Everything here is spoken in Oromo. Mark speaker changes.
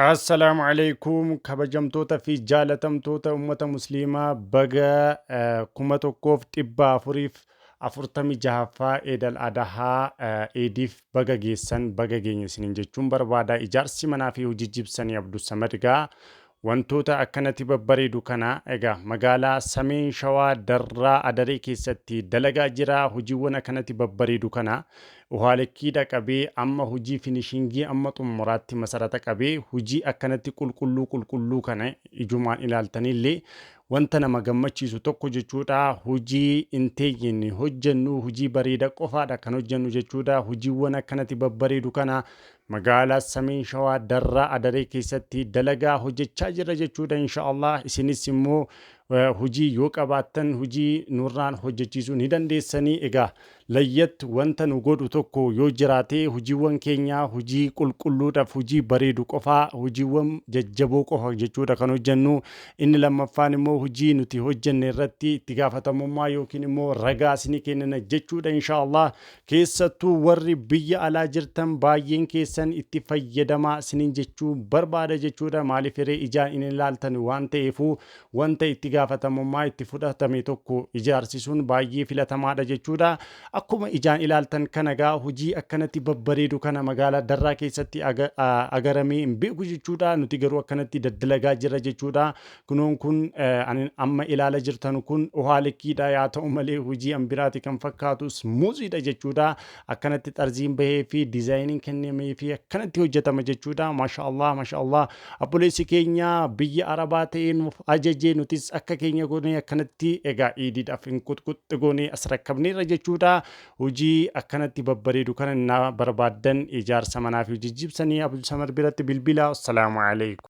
Speaker 1: Assalaamu alaikum kabajamtoota fi jaalatamtoota ummata musliimaa baga 1446ffaa Eidal Adahaa Eediif baga geessan baga geenya isiniin jechuun barbaada. Ijaarsi manaa fi hojii jibsanii Abdussamad egaa wantoota akkanatti babbareedu kana egaa magaalaa Sameen Shawaa Darraa Adaree keessatti dalagaa jira. Hojiiwwan akkanatti babbareedu kana uhaalekkiidha qabee amma hojii finishingii amma xumuraatti masarata qabee hojii akkanatti qulqulluu kana ijumaan ilaaltanillee wanta nama gammachiisu tokko jechuudha. Hojii inteeyyin hojjennu hojii bareeda qofaadha kan hojjennu jechuudha. Hojiiwwan akkanatti babbareedu kana magaalaa Sameen Shawaa Darraa Adaree keessatti dalagaa hojjechaa jira jechuudha. Inshaallah isinis immoo hojii yoo qabaattan hojii nurraan hojjechiisuu ni dandeessanii. Egaa layyatti wanta nu godhu tokko yoo jiraate hojiiwwan keenya hojii qulqulluudhaaf hojii bareedu qofaa hojiiwwan jajjaboo qofa jechuudha kan hojjennu. Inni lammaffaan immoo hojii nuti hojjenne irratti itti gaafatamummaa yookiin immoo ragaa isinii kennina jechuudha. Inshaallah keessattuu warri biyya alaa jirtan baay'een keessan itti fayyadamaa isiniin jechuu barbaada jechuudha. Maaliif hiree ijaan inni ilaaltan waan ta'eefu wanta itti gaafatamummaa itti fudhatame tokko ijaarsisuun baay'ee filatamaadha jechuudha. Akkuma ijaan ilaaltan kana gaa hojii akkanatti babbareedu kana magaalaa Darraa keessatti agaramee hin beeku jechuudha. Nuti garuu akkanatti daddalagaa jira jechuudha. Kunoon kun amma ilaala jirtan kun uhaalekkiidha yaa ta'u malee hojii ambiraati kan fakkaatus muuziidha jechuudha. Akkanatti xarziin bahee fi diizaayiniin kennamee fi akkanatti hojjetama jechuudha. Maashaallah abboleessi keenya biyya Arabaa ta'ee nuuf ajajee nutis akka keenya goonee akkanatti egaa iidiidhaaf hin qutquxxi goonee as rakkabneerra jechuudha. Hojii akkanatti babbareedu kana na barbaaddan ijaarsa manaa fi hojii jibsanii Abdulsamad biratti bilbila. Assalaamu alaikum.